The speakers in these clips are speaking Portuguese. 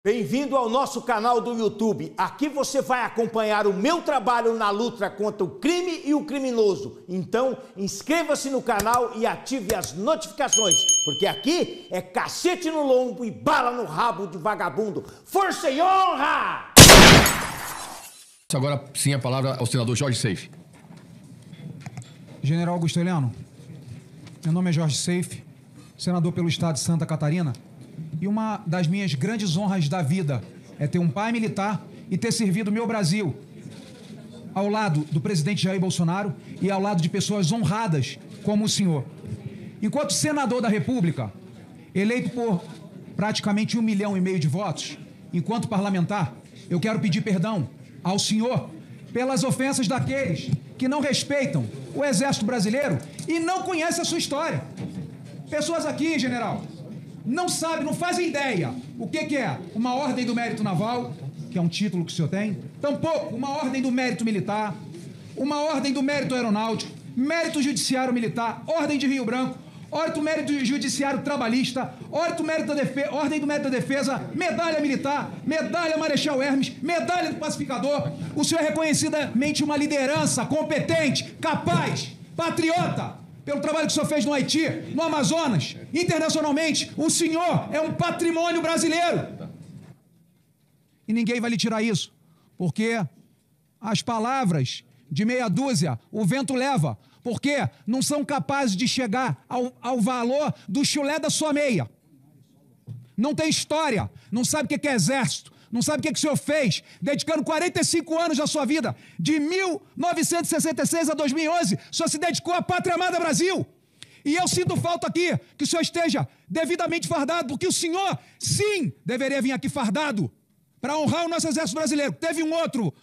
Bem-vindo ao nosso canal do YouTube. Aqui você vai acompanhar o meu trabalho na luta contra o crime e o criminoso. Então, inscreva-se no canal e ative as notificações, porque aqui é cacete no lombo e bala no rabo de vagabundo. Força e honra! Agora sim a palavra ao senador Jorge Seife. General Augusto Heleno, meu nome é Jorge Seife, senador pelo estado de Santa Catarina. E uma das minhas grandes honras da vida é ter um pai militar e ter servido o meu Brasil ao lado do presidente Jair Bolsonaro e ao lado de pessoas honradas como o senhor. Enquanto senador da República, eleito por praticamente 1,5 milhão de votos, enquanto parlamentar, eu quero pedir perdão ao senhor pelas ofensas daqueles que não respeitam o Exército Brasileiro e não conhecem a sua história. Pessoas aqui, general, não sabem, não fazem ideia o que é uma Ordem do Mérito Naval, que é um título que o senhor tem, tampouco uma Ordem do Mérito Militar, uma Ordem do Mérito Aeronáutico, Mérito Judiciário Militar, Ordem de Rio Branco, Ordem do Mérito Judiciário Trabalhista, Ordem do Mérito da Defesa, Medalha Militar, Medalha Marechal Hermes, Medalha do Pacificador. O senhor é reconhecidamente uma liderança competente, capaz, patriota, pelo trabalho que o senhor fez no Haiti, no Amazonas, internacionalmente. O senhor é um patrimônio brasileiro. E ninguém vai lhe tirar isso, porque as palavras de meia dúzia o vento leva, porque não são capazes de chegar ao valor do chulé da sua meia. Não tem história, não sabe o que é exército, não sabe o que o senhor fez, dedicando 45 anos da sua vida, de 1966 a 2011, o senhor se dedicou à Pátria Amada Brasil. E eu sinto falta aqui que o senhor esteja devidamente fardado, porque o senhor, sim, deveria vir aqui fardado para honrar o nosso Exército Brasileiro. Teve um outro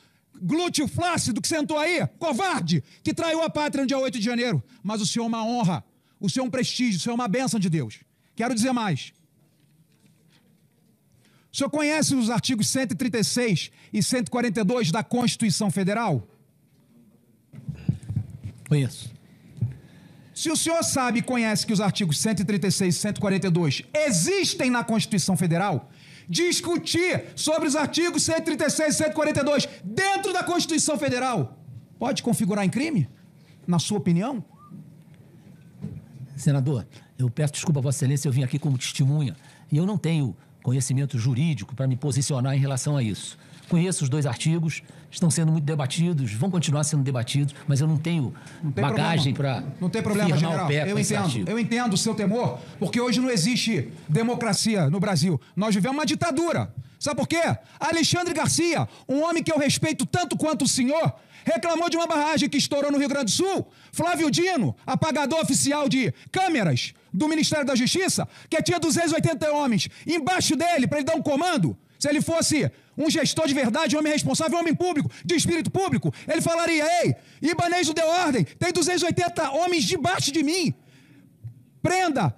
glúteo flácido que sentou aí, covarde, que traiu a pátria no dia 8 de janeiro. Mas o senhor é uma honra, o senhor é um prestígio, o senhor é uma bênção de Deus. Quero dizer mais. O senhor conhece os artigos 136 e 142 da Constituição Federal? Conheço. Se o senhor sabe e conhece que os artigos 136 e 142 existem na Constituição Federal, discutir sobre os artigos 136 e 142 dentro da Constituição Federal pode configurar em crime? Na sua opinião? Senador, eu peço desculpa a Vossa Excelência, eu vim aqui como testemunha e eu não tenho conhecimento jurídico para me posicionar em relação a isso. Conheço os dois artigos, estão sendo muito debatidos, vão continuar sendo debatidos, mas eu não tenho bagagem para Não tem problema, general. Eu entendo o seu temor, porque hoje não existe democracia no Brasil. Nós vivemos uma ditadura. Sabe por quê? Alexandre Garcia, um homem que eu respeito tanto quanto o senhor, reclamou de uma barragem que estourou no Rio Grande do Sul. Flávio Dino, apagador oficial de câmeras do Ministério da Justiça, que tinha 280 homens embaixo dele para ele dar um comando. Se ele fosse um gestor de verdade, um homem responsável, um homem público, de espírito público, ele falaria: ei, Ibanez não deu ordem, tem 280 homens debaixo de mim. Prenda,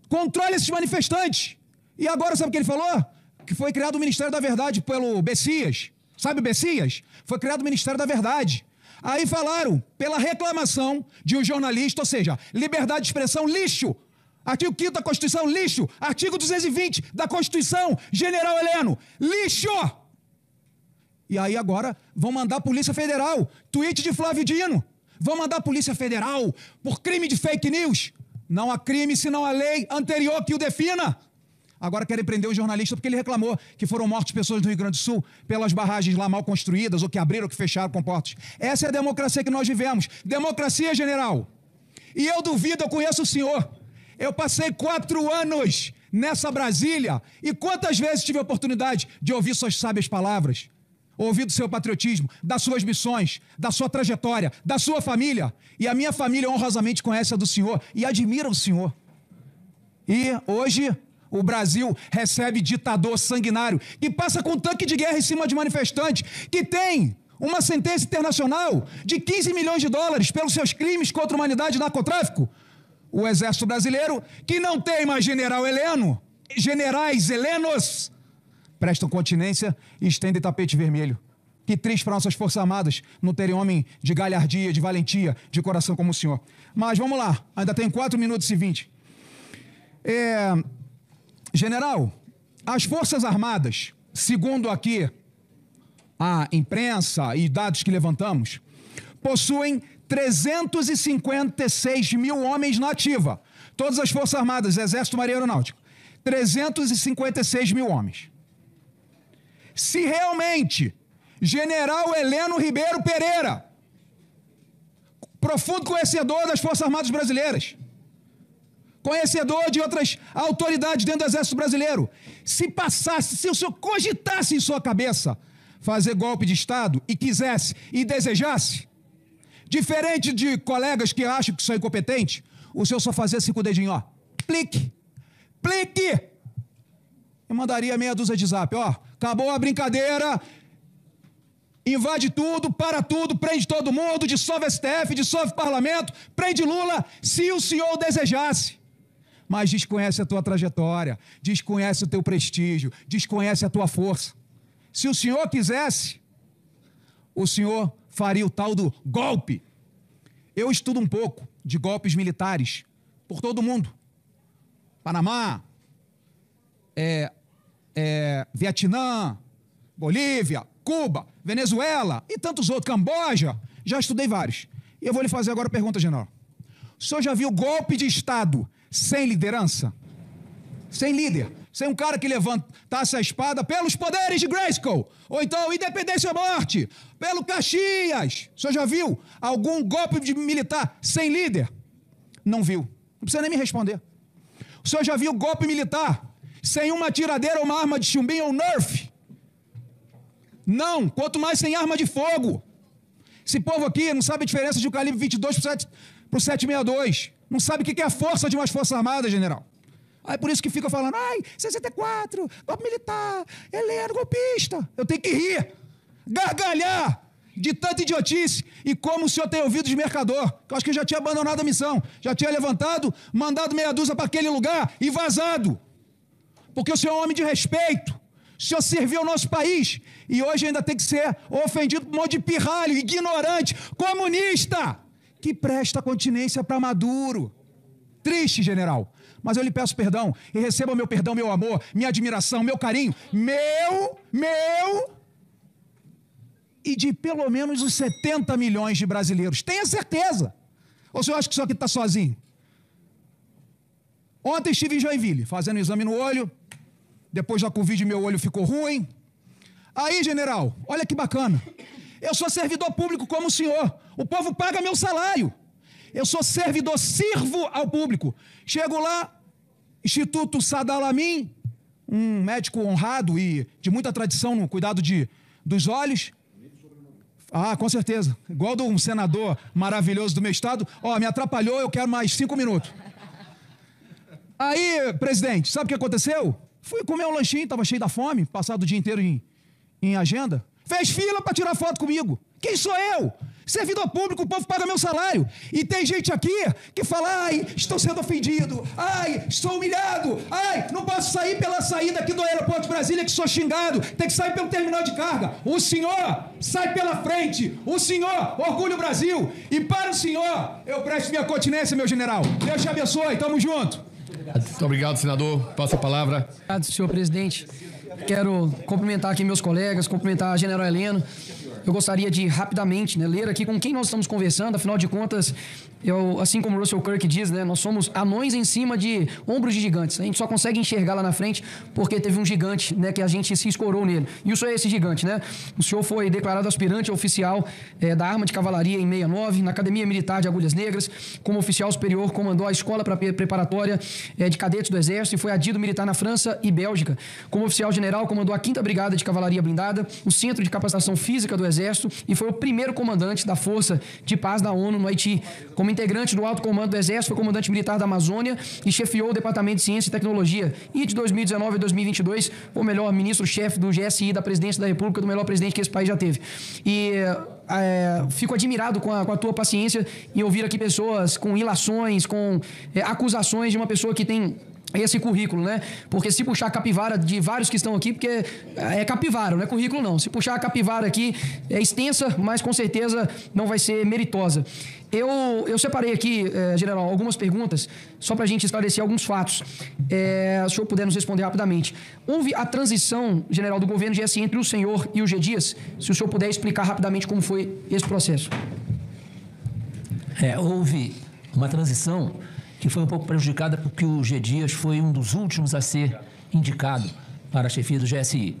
controle esses manifestantes. E agora sabe o que ele falou? Que foi criado o Ministério da Verdade pelo Bessias. Sabe o Bessias? Foi criado o Ministério da Verdade. Aí falaram, pela reclamação de um jornalista, ou seja, liberdade de expressão, lixo. Artigo 5º da Constituição, lixo. Artigo 220 da Constituição, General Heleno, lixo. E aí agora vão mandar a Polícia Federal, tweet de Flávio Dino, vão mandar a Polícia Federal por crime de fake news. Não há crime senão a lei anterior que o defina. Agora querem prender o jornalista porque ele reclamou que foram mortas pessoas do Rio Grande do Sul pelas barragens lá mal construídas, ou que abriram ou que fecharam com portas. Essa é a democracia que nós vivemos. Democracia, general. E eu duvido, eu conheço o senhor. Eu passei 4 anos nessa Brasília e quantas vezes tive a oportunidade de ouvir suas sábias palavras, ouvir do seu patriotismo, das suas missões, da sua trajetória, da sua família. E a minha família honrosamente conhece a do senhor e admira o senhor. E hoje o Brasil recebe ditador sanguinário que passa com tanque de guerra em cima de manifestantes, que tem uma sentença internacional de 15 milhões de dólares pelos seus crimes contra a humanidade e narcotráfico. O Exército Brasileiro, que não tem mais general Heleno, generais helenos, prestam continência e estendem tapete vermelho. Que triste para nossas Forças Armadas não terem homem de galhardia, de valentia, de coração como o senhor. Mas vamos lá, ainda tem 4 minutos e 20. General, As Forças Armadas, segundo aqui a imprensa e dados que levantamos, possuem 356 mil homens na ativa. Todas as Forças Armadas, Exército, Marinha e Aeronáutica. 356 mil homens. Se realmente General Heleno Ribeiro Pereira, profundo conhecedor das Forças Armadas brasileiras, conhecedor de outras autoridades dentro do Exército Brasileiro, se o senhor cogitasse em sua cabeça fazer golpe de Estado e quisesse e desejasse, diferente de colegas que acham que são incompetentes, o senhor só fazia 5 dedinhos, ó, plique, plique, e mandaria meia dúzia de zap, ó, acabou a brincadeira, invade tudo, para tudo, prende todo mundo, dissolve STF, dissolve parlamento, prende Lula, se o senhor desejasse. Mas desconhece a tua trajetória, desconhece o teu prestígio, desconhece a tua força. Se o senhor quisesse, o senhor faria o tal do golpe. Eu estudo um pouco de golpes militares por todo o mundo. Panamá, Vietnã, Bolívia, Cuba, Venezuela e tantos outros, Camboja, já estudei vários. E eu vou lhe fazer agora a pergunta, general. O senhor já viu golpe de Estado sem liderança? Sem líder? Sem um cara que levantasse a espada pelos poderes de Grayskull? Ou então, independência ou morte, pelo Caxias? O senhor já viu algum golpe de militar sem líder? Não viu. Não precisa nem me responder. O senhor já viu golpe militar sem uma tiradeira ou uma arma de chumbinho ou Nerf? Não, quanto mais sem arma de fogo. Esse povo aqui não sabe a diferença de um calibre 22 para o 762. Não sabe o que é a força de umas Forças Armadas, general. Aí por isso que fica falando, ai, 64, golpe militar, Heleno, golpista. Eu tenho que rir, gargalhar de tanta idiotice. E como o senhor tem ouvido de mercador, que eu acho que já tinha abandonado a missão, já tinha levantado, mandado meia dúzia para aquele lugar e vazado. Porque o senhor é um homem de respeito. O senhor serviu ao nosso país e hoje ainda tem que ser ofendido por um monte de pirralho, ignorante, comunista, que presta continência para Maduro. Triste, general. Mas eu lhe peço perdão e receba meu perdão, meu amor, minha admiração, meu carinho, meu e de pelo menos os 70 milhões de brasileiros. Tenha certeza. Ou o senhor acha que o senhor aqui está sozinho? Ontem estive em Joinville, fazendo um exame no olho. Depois da Covid, meu olho ficou ruim. Aí, general, olha que bacana. Eu sou servidor público como o senhor. O povo paga meu salário. Eu sou servidor, sirvo ao público. Chego lá, Instituto Sadalamin, um médico honrado e de muita tradição no cuidado dos olhos. Ah, com certeza. Igual de um senador maravilhoso do meu estado. Ó, me atrapalhou, eu quero mais 5 minutos. Aí, presidente, sabe o que aconteceu? Fui comer um lanchinho, estava cheio da fome, passado o dia inteiro em agenda. Fez fila para tirar foto comigo. Quem sou eu? Servidor público, o povo paga meu salário. E tem gente aqui que fala, ai, estou sendo ofendido, ai, estou humilhado, ai, não posso sair pela saída aqui do aeroporto de Brasília que sou xingado, tem que sair pelo terminal de carga. O senhor sai pela frente, o senhor orgulha o Brasil. E para o senhor, eu presto minha continência, meu general. Deus te abençoe, tamo junto. Muito obrigado, senador. Passa a palavra. Obrigado, senhor presidente. Quero cumprimentar aqui meus colegas, cumprimentar a general Heleno. Eu gostaria de, rapidamente, ler aqui com quem nós estamos conversando. Afinal de contas, assim como Russell Kirk diz, nós somos anões em cima de ombros de gigantes. A gente só consegue enxergar lá na frente porque teve um gigante, que a gente se escorou nele. E isso é esse gigante, O senhor foi declarado aspirante oficial da Arma de Cavalaria em 69, na Academia Militar de Agulhas Negras. Como oficial superior, comandou a Escola Preparatória de Cadetes do Exército e foi adido militar na França e Bélgica. Como oficial general, comandou a 5ª Brigada de Cavalaria Blindada, o Centro de Capacitação Física do Exército e foi o primeiro comandante da Força de Paz da ONU no Haiti. Como integrante do Alto Comando do Exército, foi comandante militar da Amazônia e chefiou o Departamento de Ciência e Tecnologia. E de 2019 a 2022, foi o melhor ministro-chefe do GSI da Presidência da República, do melhor presidente que esse país já teve. E fico admirado com a tua paciência em ouvir aqui pessoas com ilações, com acusações de uma pessoa que tem esse currículo, né? Porque se puxar a capivara de vários que estão aqui, porque é capivara, não é currículo não. Se puxar a capivara aqui, é extensa, mas com certeza não vai ser meritosa. Eu separei aqui, general, algumas perguntas, só para a gente esclarecer alguns fatos. Se o senhor puder nos responder rapidamente. Houve a transição, general, do governo GSI entre o senhor e o G. Dias? Se o senhor puder explicar rapidamente como foi esse processo. Houve uma transição que foi um pouco prejudicada porque o G. Dias foi um dos últimos a ser indicado para a chefia do GSI.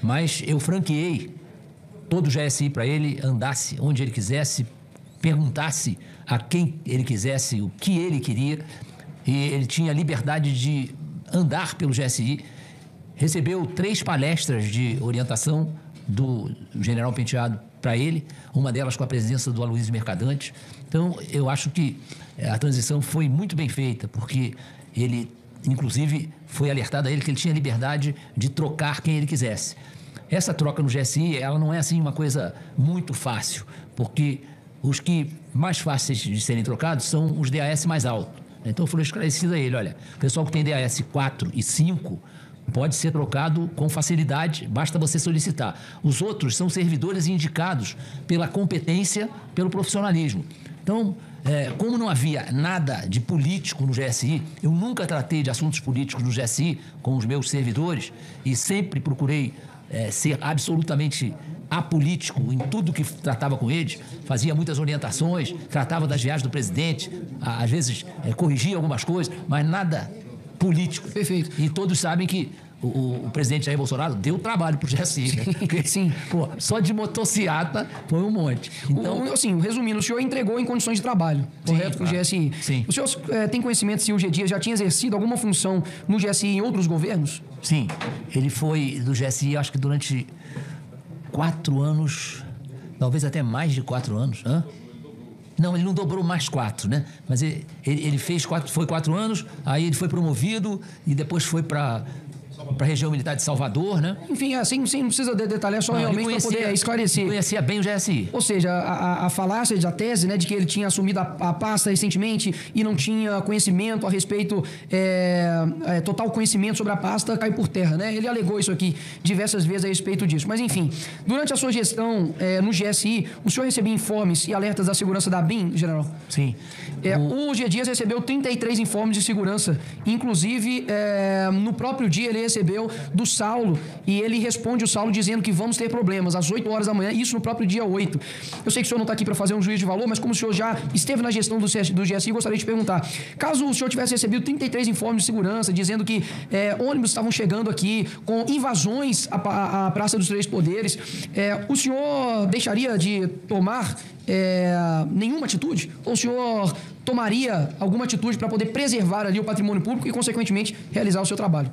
Mas eu franqueei todo o GSI para ele, andasse onde ele quisesse, perguntasse a quem ele quisesse o que ele queria, e ele tinha liberdade de andar pelo GSI. Recebeu 3 palestras de orientação do general Penteado para ele, uma delas com a presença do Aloysio Mercadante. Então, eu acho que a transição foi muito bem feita, porque ele, inclusive, foi alertado a ele que ele tinha liberdade de trocar quem ele quisesse. Essa troca no GSI, ela não é assim uma coisa muito fácil, porque os que mais fáceis de serem trocados são os DAS mais altos. Então, foi esclarecido a ele, olha, o pessoal que tem DAS 4 e 5 pode ser trocado com facilidade, basta você solicitar. Os outros são servidores indicados pela competência, pelo profissionalismo. Então, como não havia nada de político no GSI, eu nunca tratei de assuntos políticos no GSI com os meus servidores e sempre procurei ser absolutamente apolítico em tudo que tratava com eles, fazia muitas orientações, tratava das viagens do presidente, às vezes corrigia algumas coisas, mas nada político. Perfeito. E todos sabem que o presidente Jair Bolsonaro deu trabalho pro GSI, né? Porque, sim. Só de motociata foi um monte. Então, assim, resumindo, o senhor entregou em condições de trabalho, correto, com o GSI? Sim. O senhor tem conhecimento se o G. Dias já tinha exercido alguma função no GSI em outros governos? Sim. Ele foi do GSI, acho que durante 4 anos, talvez até mais de 4 anos. Não, ele não dobrou mais 4, né? Mas ele fez 4 anos, aí ele foi promovido e depois foi para a região militar de Salvador, né? Enfim, assim, não precisa detalhar, só realmente para poder esclarecer. Conhecia bem o GSI. Ou seja, a falácia da tese, né, de que ele tinha assumido a pasta recentemente e não tinha conhecimento a respeito, total conhecimento sobre a pasta, cai por terra, né? Ele alegou isso aqui diversas vezes a respeito disso. Mas, enfim, durante a sua gestão no GSI, o senhor recebia informes e alertas da segurança da ABIN, general? Sim. O G. Dias recebeu 33 informes de segurança. Inclusive, no próprio dia, ele recebeu do Saulo, e ele responde o Saulo dizendo que vamos ter problemas às 8 horas da manhã, isso no próprio dia 8. Eu sei que o senhor não está aqui para fazer um juízo de valor, mas como o senhor já esteve na gestão do GSI, gostaria de perguntar, caso o senhor tivesse recebido 33 informes de segurança, dizendo que ônibus estavam chegando aqui com invasões à Praça dos Três Poderes, o senhor deixaria de tomar nenhuma atitude? Ou o senhor tomaria alguma atitude para poder preservar ali o patrimônio público e, consequentemente, realizar o seu trabalho?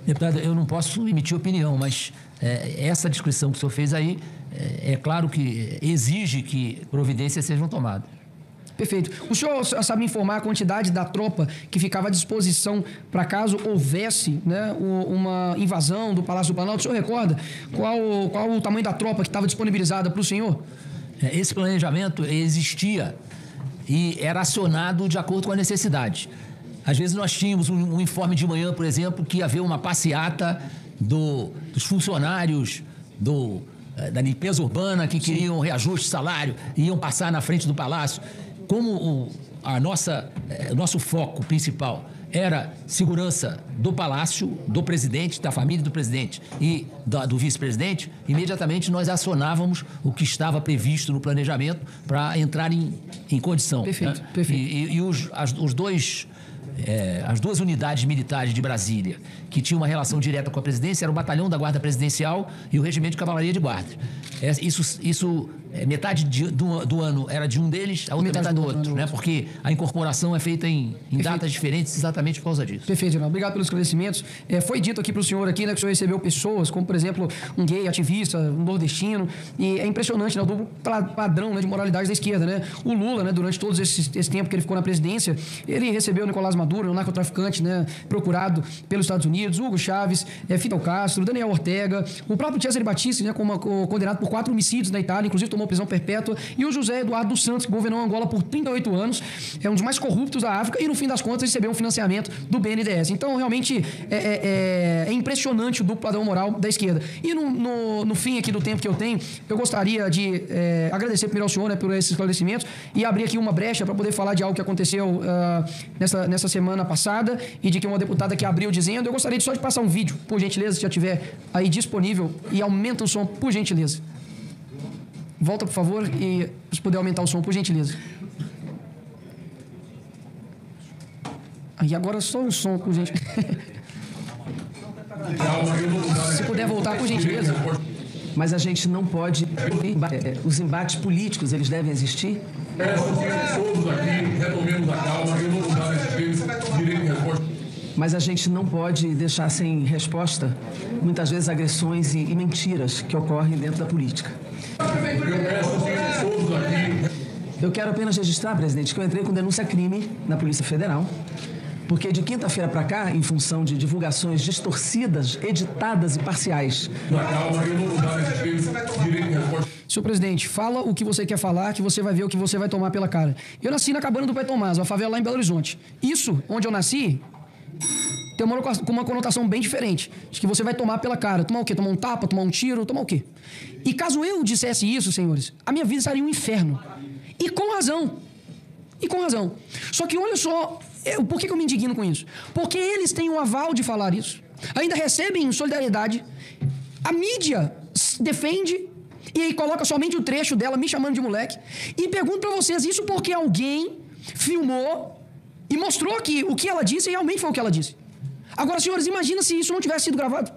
Deputado, eu não posso emitir opinião, mas essa descrição que o senhor fez aí, é claro que exige que providências sejam tomadas. Perfeito. O senhor sabe informar a quantidade da tropa que ficava à disposição para caso houvesse, né, uma invasão do Palácio do Planalto? O senhor recorda qual o tamanho da tropa que estava disponibilizada para o senhor? Esse planejamento existia e era acionado de acordo com a necessidade. Às vezes nós tínhamos um informe de manhã, por exemplo, que ia haver uma passeata dos funcionários da limpeza urbana que queriam reajuste de salário, iam passar na frente do palácio. Como o nosso foco principal era segurança do palácio, do presidente, da família do presidente e do vice-presidente, imediatamente nós acionávamos o que estava previsto no planejamento para entrar em condição. Perfeito, né? perfeito. E as duas unidades militares de Brasília, que tinham uma relação direta com a presidência, era o Batalhão da Guarda Presidencial e o Regimento de Cavalaria de Guarda. Metade do ano era de um deles, a outra metade do outro, né? Porque a incorporação é feita em datas diferentes exatamente por causa disso. Perfeito, general. Obrigado pelos esclarecimentos. Foi dito aqui para o senhor aqui, né, que o senhor recebeu pessoas, como, por exemplo, um gay ativista, um nordestino, e é impressionante, né, o duplo padrão, né, de moralidade da esquerda, né? O Lula, né, durante todo esse tempo que ele ficou na presidência, ele recebeu o Nicolás Maduro, um narcotraficante, né, procurado pelos Estados Unidos, Hugo Chávez, Fidel Castro, Daniel Ortega, o próprio Cesare Battisti, né, condenado por 4 homicídios na Itália, inclusive tomou prisão perpétua, e o José Eduardo dos Santos, que governou Angola por 38 anos, é um dos mais corruptos da África, e no fim das contas recebeu um financiamento do BNDES. Então, realmente, é impressionante o duplo padrão moral da esquerda. E no fim aqui do tempo que eu tenho, eu gostaria de agradecer primeiro ao senhor, né, por esses esclarecimentos, e abrir aqui uma brecha para poder falar de algo que aconteceu nessa semana passada, e de que uma deputada que abriu dizendo, eu gostaria só de passar um vídeo, por gentileza, se já tiver aí disponível, e aumenta o som, por gentileza. Volta, por favor, e se puder aumentar o som, por gentileza. E agora só o som, por gentileza. Se puder voltar, por gentileza. Mas a gente não pode... Os embates políticos, eles devem existir? Todos aqui, retomemos a calma, eu vou mudar esse direito de resposta. Mas a gente não pode deixar sem resposta, muitas vezes, agressões e mentiras que ocorrem dentro da política. Eu quero apenas registrar, presidente, que eu entrei com denúncia-crime na Polícia Federal, porque de quinta-feira para cá, em função de divulgações distorcidas, editadas e parciais... Senhor presidente, fala o que você quer falar, que você vai ver o que você vai tomar pela cara. Eu nasci na Cabana do Pai Tomás, uma favela lá em Belo Horizonte. Isso, onde eu nasci, tem uma conotação bem diferente. De que você vai tomar pela cara. Tomar o quê? Tomar um tapa, tomar um tiro, tomar o quê? E caso eu dissesse isso, senhores, a minha vida seria um inferno. E com razão. E com razão. Só que olha só, por que eu me indigno com isso? Porque eles têm o aval de falar isso. Ainda recebem solidariedade. A mídia defende e aí coloca somente o trecho dela me chamando de moleque. E pergunto pra vocês isso porque alguém filmou e mostrou que o que ela disse realmente foi o que ela disse. Agora, senhores, imagina se isso não tivesse sido gravado.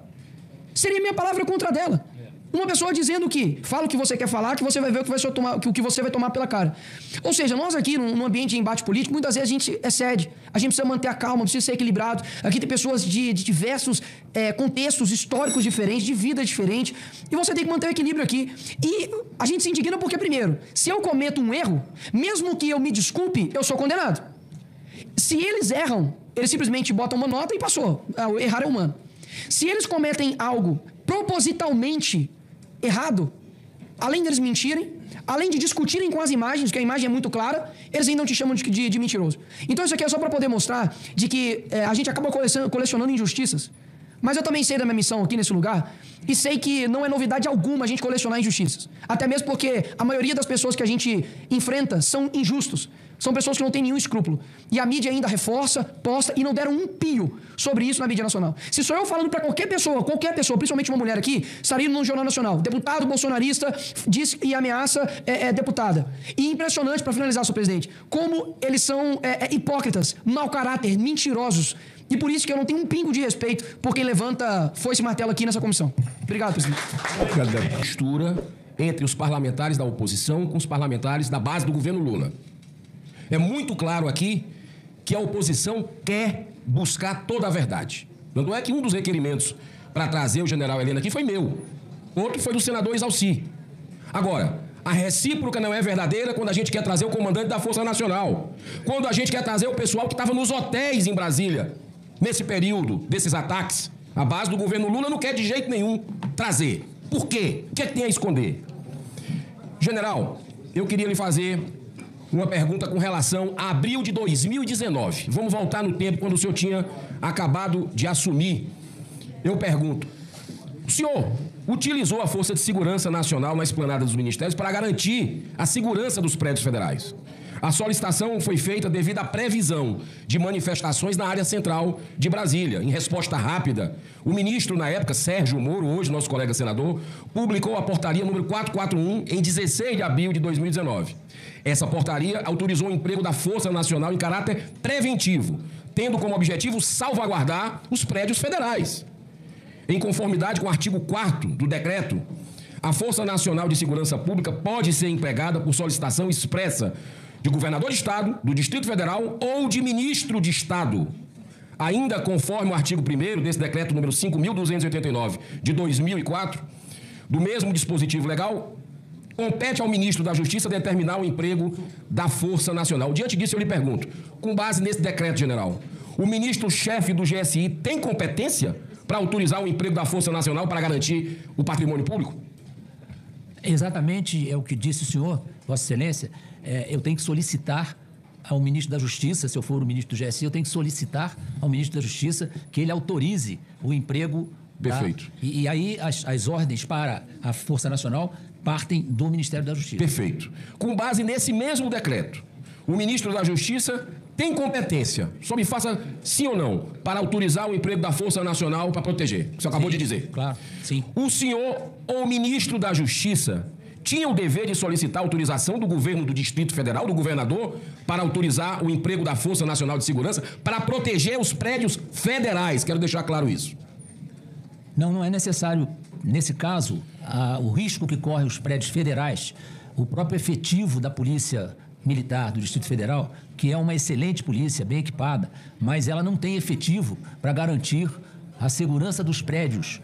Seria minha palavra contra dela. Uma pessoa dizendo que fala o que você quer falar, que você vai ver o que você vai tomar pela cara. Ou seja, nós aqui, num ambiente de embate político, muitas vezes a gente excede. A gente precisa manter a calma, precisa ser equilibrado. Aqui tem pessoas de diversos contextos históricos diferentes, de vida diferente. E você tem que manter o equilíbrio aqui. E a gente se indigna porque, primeiro, se eu cometo um erro, mesmo que eu me desculpe, eu sou condenado. Se eles erram, eles simplesmente botam uma nota e passou. Errar é humano. Se eles cometem algo propositalmente errado, além deles mentirem, além de discutirem com as imagens, que a imagem é muito clara, eles ainda não te chamam de mentiroso. Então isso aqui é só para poder mostrar de que a gente acaba colecionando injustiças. Mas eu também sei da minha missão aqui nesse lugar e sei que não é novidade alguma a gente colecionar injustiças. Até mesmo porque a maioria das pessoas que a gente enfrenta são injustos. São pessoas que não têm nenhum escrúpulo. E a mídia ainda reforça, posta e não deram um pio sobre isso na mídia nacional. Se sou eu falando para qualquer pessoa, principalmente uma mulher aqui, estaria no Jornal Nacional. Deputado bolsonarista diz e ameaça deputada. E impressionante, para finalizar, senhor presidente, como eles são hipócritas, mau caráter, mentirosos. E por isso que eu não tenho um pingo de respeito por quem levanta foice e martelo aqui nessa comissão. Obrigado, presidente. Obrigado. Mistura entre os parlamentares da oposição com os parlamentares da base do governo Lula. É muito claro aqui que a oposição quer buscar toda a verdade. Tanto é que um dos requerimentos para trazer o general Heleno aqui foi meu. Outro foi do senador Exalci. Agora, a recíproca não é verdadeira quando a gente quer trazer o comandante da Força Nacional. Quando a gente quer trazer o pessoal que estava nos hotéis em Brasília, nesse período desses ataques. A base do governo Lula não quer de jeito nenhum trazer. Por quê? O que é que tem a esconder? General, eu queria lhe fazer uma pergunta com relação a abril de 2019. Vamos voltar no tempo quando o senhor tinha acabado de assumir. Eu pergunto, o senhor utilizou a Força de Segurança Nacional na esplanada dos ministérios para garantir a segurança dos prédios federais. A solicitação foi feita devido à previsão de manifestações na área central de Brasília. Em resposta rápida, o ministro, na época, Sérgio Moro, hoje nosso colega senador, publicou a portaria número 441 em 16 de abril de 2019. Essa portaria autorizou o emprego da Força Nacional em caráter preventivo, tendo como objetivo salvaguardar os prédios federais. Em conformidade com o artigo 4º do decreto, a Força Nacional de Segurança Pública pode ser empregada por solicitação expressa de governador de Estado, do Distrito Federal ou de ministro de Estado. Ainda conforme o artigo 1º desse decreto número 5.289 de 2004, do mesmo dispositivo legal, compete ao ministro da Justiça determinar o emprego da Força Nacional. Diante disso, eu lhe pergunto, com base nesse decreto, general, o ministro-chefe do GSI tem competência para autorizar o emprego da Força Nacional para garantir o patrimônio público? Exatamente é o que disse o senhor, Vossa Excelência. Eu tenho que solicitar ao ministro da Justiça, se eu for o ministro do GSI, eu tenho que solicitar ao ministro da Justiça que ele autorize o emprego. Perfeito. E aí as ordens para a Força Nacional partem do Ministério da Justiça. Perfeito. Com base nesse mesmo decreto, o ministro da Justiça tem competência, só me faça sim ou não, para autorizar o emprego da Força Nacional para proteger. Você acabou de dizer. Claro, sim. O senhor ou o ministro da Justiça tinha o dever de solicitar autorização do governo do Distrito Federal, do governador, para autorizar o emprego da Força Nacional de Segurança para proteger os prédios federais. Quero deixar claro isso. Não é necessário, nesse caso, o risco que correm os prédios federais, o próprio efetivo da Polícia Militar do Distrito Federal, que é uma excelente polícia, bem equipada, mas ela não tem efetivo para garantir a segurança dos prédios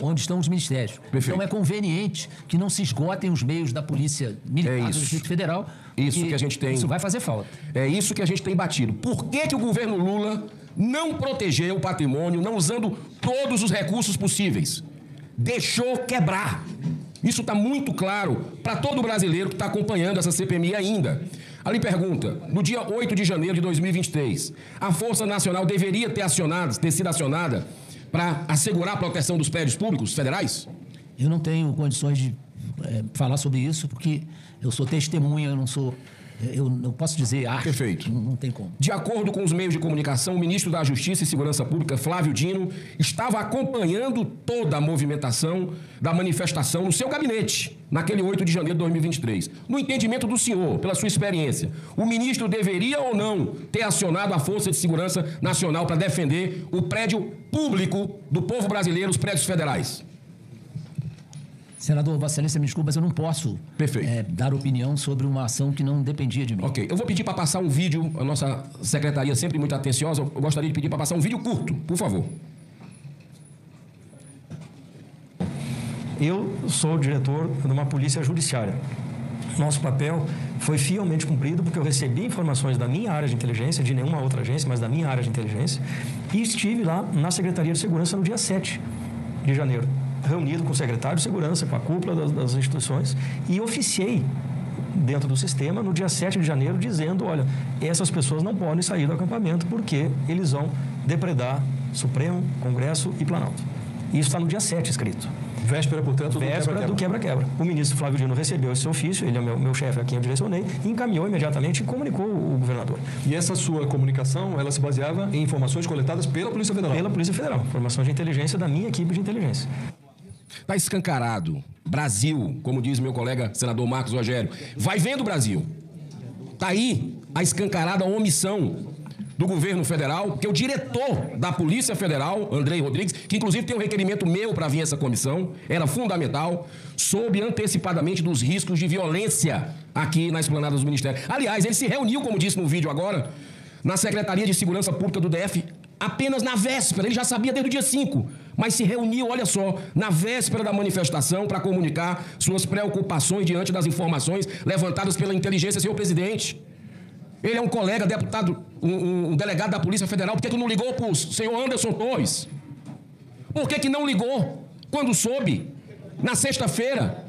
onde estão os ministérios. Perfeito. Então é conveniente que não se esgotem os meios da Polícia Militar do Distrito Federal. Isso que a gente tem. Isso vai fazer falta. É isso que a gente tem batido. Por que o governo Lula não protegeu o patrimônio, não usando todos os recursos possíveis? Deixou quebrar. Isso está muito claro para todo brasileiro que está acompanhando essa CPMI ainda. Ali pergunta, no dia 8 de janeiro de 2023, a Força Nacional deveria ter sido acionada para assegurar a proteção dos prédios públicos federais? Eu não tenho condições de falar sobre isso, porque eu sou testemunha, eu não sou... Eu não posso dizer arte. Perfeito. Não tem como. De acordo com os meios de comunicação, o ministro da Justiça e Segurança Pública, Flávio Dino, estava acompanhando toda a movimentação da manifestação no seu gabinete, naquele 8 de janeiro de 2023. No entendimento do senhor, pela sua experiência, o ministro deveria ou não ter acionado a Força de Segurança Nacional para defender o prédio público do povo brasileiro, os prédios federais? Senador, Vossa Excelência, me desculpa, mas eu não posso dar opinião sobre uma ação que não dependia de mim. Ok. Eu vou pedir para passar um vídeo, a nossa secretaria sempre muito atenciosa, eu gostaria de pedir para passar um vídeo curto, por favor. Eu sou o diretor de uma polícia judiciária. Nosso papel foi fielmente cumprido porque eu recebi informações da minha área de inteligência, de nenhuma outra agência, mas da minha área de inteligência, e estive lá na Secretaria de Segurança no dia 7 de janeiro. Reunido com o secretário de Segurança, com a cúpula das instituições, e oficiei dentro do sistema no dia 7 de janeiro, dizendo, olha, essas pessoas não podem sair do acampamento porque eles vão depredar Supremo, Congresso e Planalto. Isso está no dia 7 escrito. Véspera, portanto, do quebra-quebra. O ministro Flávio Dino recebeu esse ofício, ele é meu chefe a quem eu direcionei, e encaminhou imediatamente e comunicou o governador. E essa sua comunicação, ela se baseava em informações coletadas pela Polícia Federal? Pela Polícia Federal. Informação de inteligência da minha equipe de inteligência. Está escancarado. Brasil, como diz meu colega senador Marcos Rogério, vai vendo Brasil. Está aí a escancarada omissão do governo federal, que é o diretor da Polícia Federal, Andrei Rodrigues, que inclusive tem um requerimento meu para vir essa comissão, era fundamental, soube antecipadamente dos riscos de violência aqui na esplanada do Ministério. Aliás, ele se reuniu, como disse no vídeo agora, na Secretaria de Segurança Pública do DF, apenas na véspera, ele já sabia desde o dia 5, mas se reuniu, olha só, na véspera da manifestação para comunicar suas preocupações diante das informações levantadas pela inteligência, senhor presidente. Ele é um colega, deputado, um delegado da Polícia Federal, por que não ligou para o senhor Anderson Torres? Por que não ligou quando soube, na sexta-feira?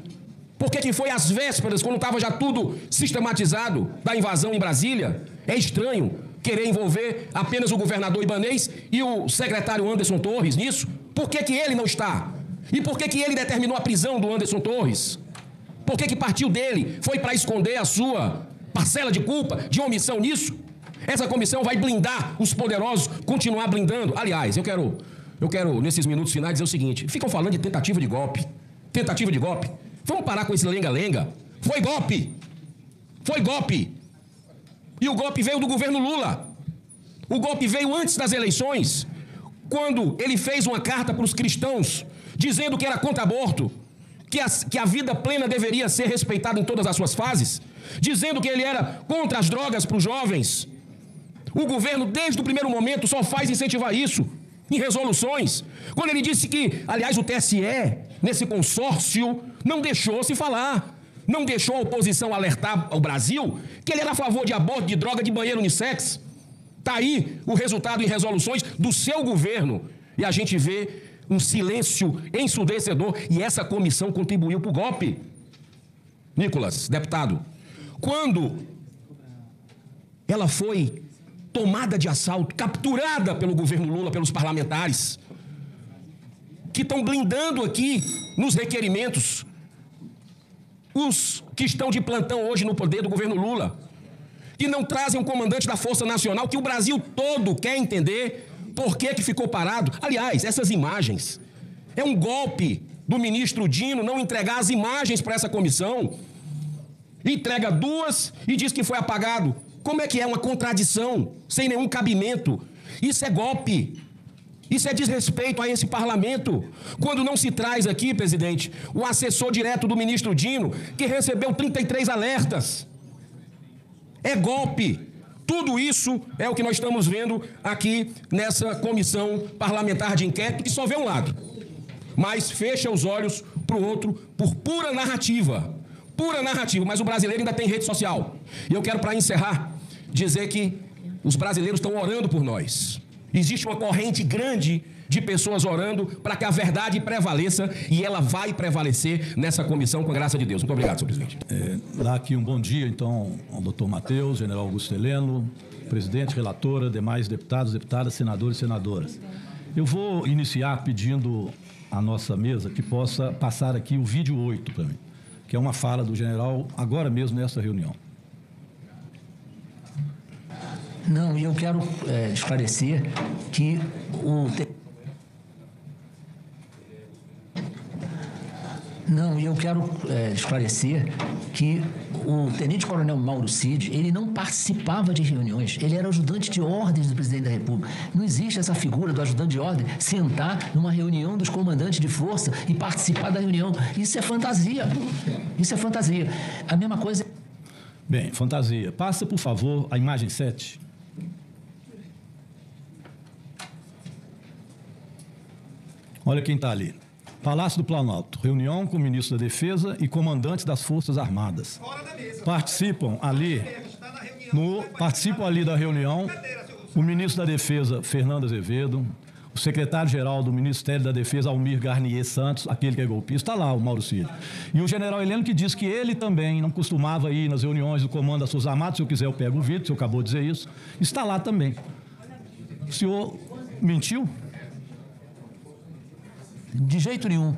Por que foi às vésperas, quando estava já tudo sistematizado da invasão em Brasília? É estranho querer envolver apenas o governador Ibanez e o secretário Anderson Torres nisso? Por que ele não está? E por que ele determinou a prisão do Anderson Torres? Por que partiu dele? Foi para esconder a sua parcela de culpa, de omissão nisso? Essa comissão vai blindar os poderosos, continuar blindando. Aliás, eu quero nesses minutos finais, dizer o seguinte: ficam falando de tentativa de golpe. Tentativa de golpe. Vamos parar com esse lenga-lenga. Foi golpe. Foi golpe. E o golpe veio do governo Lula. O golpe veio antes das eleições, quando ele fez uma carta para os cristãos, dizendo que era contra aborto, que a vida plena deveria ser respeitada em todas as suas fases, dizendo que ele era contra as drogas para os jovens. O governo, desde o primeiro momento, só faz incentivar isso em resoluções. Quando ele disse que, aliás, o TSE, nesse consórcio, não deixou se falar, não deixou a oposição alertar ao Brasil que ele era a favor de aborto, de droga, de banheiro unissex. Está aí o resultado em resoluções do seu governo. E a gente vê um silêncio ensurdecedor, e essa comissão contribuiu para o golpe. Nicolas, deputado, quando ela foi tomada de assalto, capturada pelo governo Lula, pelos parlamentares, que estão blindando aqui nos requerimentos os que estão de plantão hoje no poder do governo Lula, que não trazem um comandante da Força Nacional, que o Brasil todo quer entender por que ficou parado. Aliás, essas imagens, é um golpe do ministro Dino não entregar as imagens para essa comissão. Entrega duas e diz que foi apagado. Como é que é uma contradição, sem nenhum cabimento? Isso é golpe. Isso é desrespeito a esse parlamento. Quando não se traz aqui, presidente, o assessor direto do ministro Dino, que recebeu 33 alertas. É golpe. Tudo isso é o que nós estamos vendo aqui nessa comissão parlamentar de inquérito, que só vê um lado, mas fecha os olhos para o outro por pura narrativa. Pura narrativa, mas o brasileiro ainda tem rede social. E eu quero, para encerrar, dizer que os brasileiros estão orando por nós. Existe uma corrente grande de pessoas orando para que a verdade prevaleça, e ela vai prevalecer nessa comissão, com a graça de Deus. Muito obrigado, senhor presidente. Dar aqui um bom dia, então, ao doutor Matheus, general Augusto Heleno, presidente, relatora, demais deputados, deputadas, senadores e senadoras. Eu vou iniciar pedindo à nossa mesa que possa passar aqui o vídeo 8 para mim, que é uma fala do general agora mesmo nessa reunião. Não, e eu quero esclarecer que o tenente-coronel Mauro Cid, ele não participava de reuniões, ele era ajudante de ordens do presidente da República. Não existe essa figura do ajudante de ordem sentar numa reunião dos comandantes de força e participar da reunião. Isso é fantasia. Isso é fantasia. A mesma coisa... Bem, fantasia. Passa, por favor, a imagem 7. Olha quem está ali. Palácio do Planalto, reunião com o ministro da Defesa e comandantes das Forças Armadas. Participam ali da reunião o ministro da Defesa, Fernando Azevedo, o secretário-geral do Ministério da Defesa, Almir Garnier Santos, aquele que é golpista, está lá, o Mauro Cid. E o general Heleno, que diz que ele também não costumava ir nas reuniões do comando das Forças Armadas. Se eu quiser, eu pego o vídeo, o senhor acabou de dizer isso. Está lá também. O senhor mentiu? De jeito nenhum.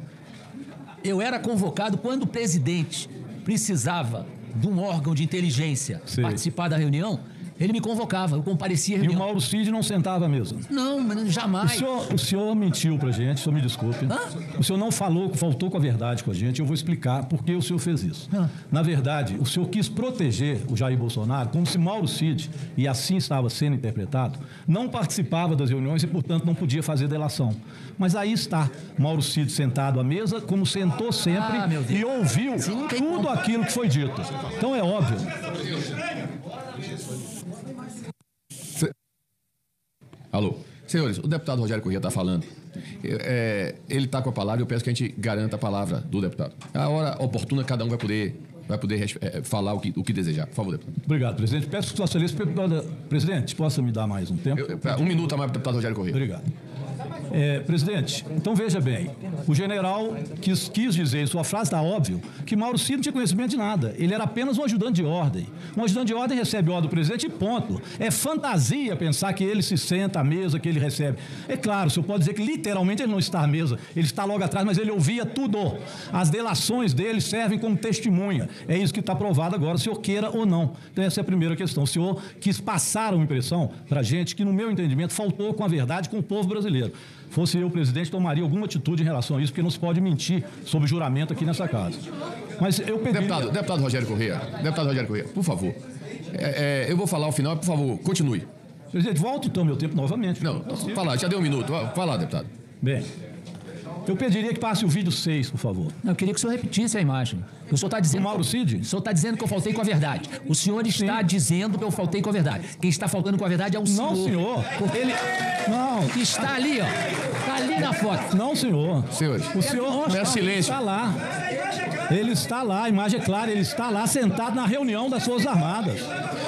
Eu era convocado quando o presidente precisava de um órgão de inteligência participar da reunião, ele me convocava, eu comparecia à reunião. E o Mauro Cid não sentava à mesa? Não, jamais. O senhor mentiu pra gente, o senhor me desculpe. O senhor não faltou com a verdade com a gente, eu vou explicar por que o senhor fez isso. Na verdade, o senhor quis proteger o Jair Bolsonaro como se Mauro Cid, e assim estava sendo interpretado, não participava das reuniões e, portanto, não podia fazer delação. Mas aí está Mauro Cid sentado à mesa, como sentou sempre e ouviu tudo aquilo que foi dito. Então é óbvio. Alô. Senhores, o deputado Rogério Corrêa está falando. Ele está com a palavra e eu peço que a gente garanta a palavra do deputado. A hora oportuna, cada um vai poder falar o que desejar. Por favor, deputado. Obrigado, presidente. Peço que sua excelência, presidente, possa me dar mais um tempo? Um minuto a mais para o deputado Rogério Corrêa. Obrigado. Presidente, então veja bem, o general quis dizer em sua frase, está óbvio, que Mauro Cid não tinha conhecimento de nada. Ele era apenas um ajudante de ordem. Um ajudante de ordem recebe ordem do presidente e ponto. É fantasia pensar que ele se senta à mesa, que ele recebe. É claro, o senhor pode dizer que literalmente ele não está à mesa, ele está logo atrás, mas ele ouvia tudo. As delações dele servem como testemunha. É isso que está provado agora, o senhor queira ou não. Então essa é a primeira questão. O senhor quis passar uma impressão para a gente que, no meu entendimento, faltou com a verdade com o povo brasileiro. Fosse eu, presidente, tomaria alguma atitude em relação a isso, porque não se pode mentir sobre juramento aqui nessa casa. Mas eu pediria... Deputado Rogério Corrêa, por favor. Eu vou falar ao final, por favor, continue. Presidente, volta então meu tempo novamente. Não, fala, já deu um minuto. Vai lá, deputado. Bem, eu pediria que passe o vídeo 6, por favor. Eu queria que o senhor repetisse a imagem. O senhor está dizendo... O Mauro Cid? O senhor está dizendo que eu faltei com a verdade. O senhor está dizendo que eu faltei com a verdade. Quem está faltando com a verdade é o senhor. Não, senhor. Ele... Não. Está ali, ó. Tá ali na foto. Não, senhor. Senhores, o senhor silêncio. Está lá. Ele está lá, a imagem é clara, ele está lá sentado na reunião das Forças Armadas.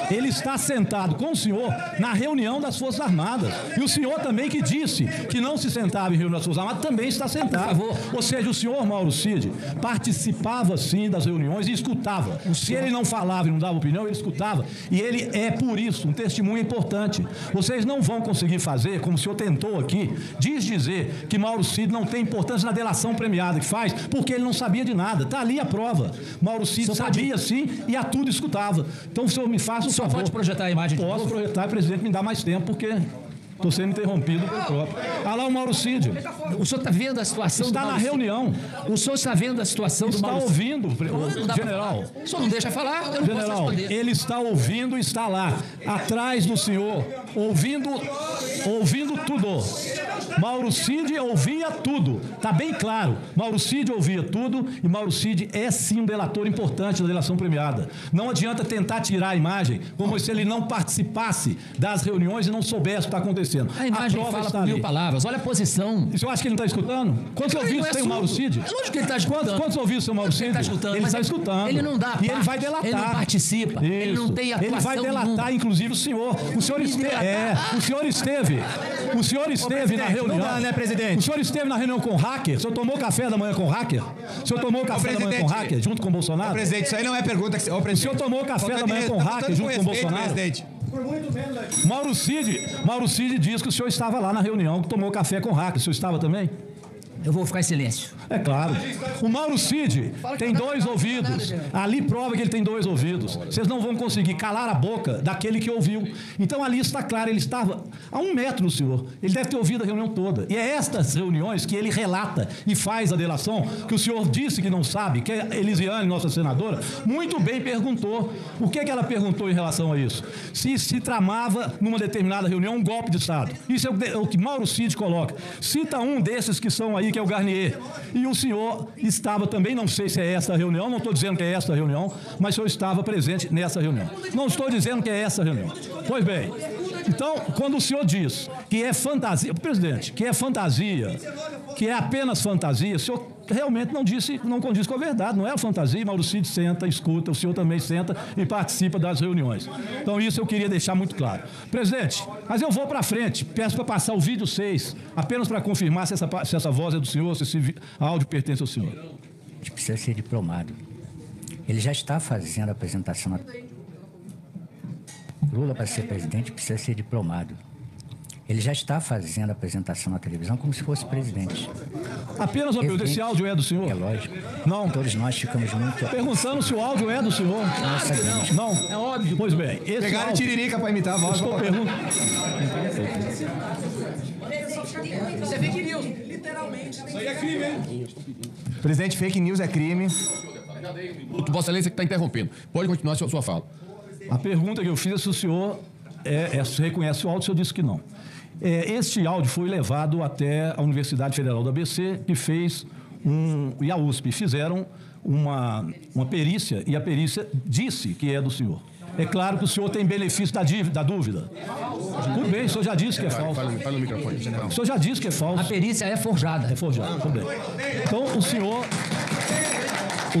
Ele está sentado com o senhor na reunião das Forças Armadas. E o senhor também que disse que não se sentava em reunião das Forças Armadas também está sentado. Por favor. Ou seja, o senhor Mauro Cid participava sim das reuniões e escutava. Se ele não falava e não dava opinião, ele escutava. E ele é, por isso, um testemunho importante. Vocês não vão conseguir fazer, como o senhor tentou aqui, dizer que Mauro Cid não tem importância na delação premiada que faz, porque ele não sabia de nada. Está ali a prova. Mauro Cid sabia sim e a tudo escutava. Então o senhor me faça um favor. Pode projetar a imagem de novo? Posso projetar, presidente, me dá mais tempo, porque estou sendo interrompido pelo próprio. Ah lá o Mauro Cid. O senhor está vendo a situação do Mauro Cid? Está na reunião. O senhor está vendo a situação do Mauro Cid? Está ouvindo, general. O senhor não deixa falar? Eu não general, posso responder. Ele está ouvindo e está lá, atrás do senhor, ouvindo tudo. Mauro Cid ouvia tudo. Está bem claro. Mauro Cid ouvia tudo e Mauro Cid é sim um delator importante da delação premiada. Não adianta tentar tirar a imagem como se ele não participasse das reuniões e não soubesse o que está acontecendo. A imagem fala por 1000 palavras. Olha a posição. E você acha que ele não está escutando? Quantos ouvidos tem o Mauro Cid? É lógico que ele está escutando. Quantos ouvidos tem o Mauro Cid? Ele está escutando. Ele está escutando. Ele não dá parte. E ele vai delatar. Ele não participa. Isso. Ele não tem atuação. Ele vai delatar, nenhuma. Inclusive, o senhor. O senhor esteve na reunião. Não dá, né, presidente? O senhor esteve na reunião com o hacker? O senhor tomou café da manhã com o hacker? O senhor tomou café da manhã com o hacker junto com o Bolsonaro? Presidente, isso aí não é pergunta que... O senhor tomou café da manhã com o hacker junto com o Bolsonaro? Presidente. Mauro Cid diz que o senhor estava lá na reunião, que tomou café com o hacker. O senhor estava também? Eu vou ficar em silêncio. É claro. O Mauro Cid tem 2 ouvidos. Ali prova que ele tem 2 ouvidos. Vocês não vão conseguir calar a boca daquele que ouviu. Então ali está claro, ele estava a 1 metro do senhor. Ele deve ter ouvido a reunião toda. E é estas reuniões que ele relata e faz a delação, que o senhor disse que não sabe, que a Elisiane, nossa senadora, muito bem perguntou. O que ela perguntou em relação a isso? Se tramava numa determinada reunião um golpe de Estado. Isso é o que Mauro Cid coloca. Cita um desses que são aí, que é o Garnier. E o senhor estava também, não sei se é essa a reunião, não estou dizendo que é essa a reunião, mas o senhor estava presente nessa reunião. Não estou dizendo que é essa a reunião. Pois bem, então, quando o senhor diz que é fantasia, presidente, que é fantasia, que é apenas fantasia, o senhor realmente não condiz com a verdade, não é a fantasia. Mauro Cid senta, escuta, o senhor também senta e participa das reuniões. Então isso eu queria deixar muito claro. Presidente, mas eu vou para frente, peço para passar o vídeo 6, apenas para confirmar se essa voz é do senhor, se esse áudio pertence ao senhor. A gente precisa ser diplomado. Ele já está fazendo a apresentação. Lula, para ser presidente, precisa ser diplomado. Ele já está fazendo a apresentação na televisão como se fosse presidente. Apenas, meu Deus, esse áudio é do senhor? É lógico. Não. Todos nós ficamos muito... Perguntando se o áudio é do senhor. Não. É óbvio. Pois bem. Pegaram áudio... tiririca para imitar a voz. Estou perguntando... Isso é fake news. Literalmente. Isso aí é crime, hein? Presidente, fake news é crime. Vossa Excelência que está interrompendo. Pode continuar a sua fala. A pergunta que eu fiz é se o senhor reconhece o áudio, o senhor disse que não. Este áudio foi levado até a Universidade Federal do ABC, que fez e a USP fizeram uma perícia, e a perícia disse que é do senhor. É claro que o senhor tem benefício da dúvida. Tudo bem, o senhor já disse que é falso. Fala no microfone, general. O senhor já disse que é falso. A perícia é forjada. É forjada, tudo bem. Então, o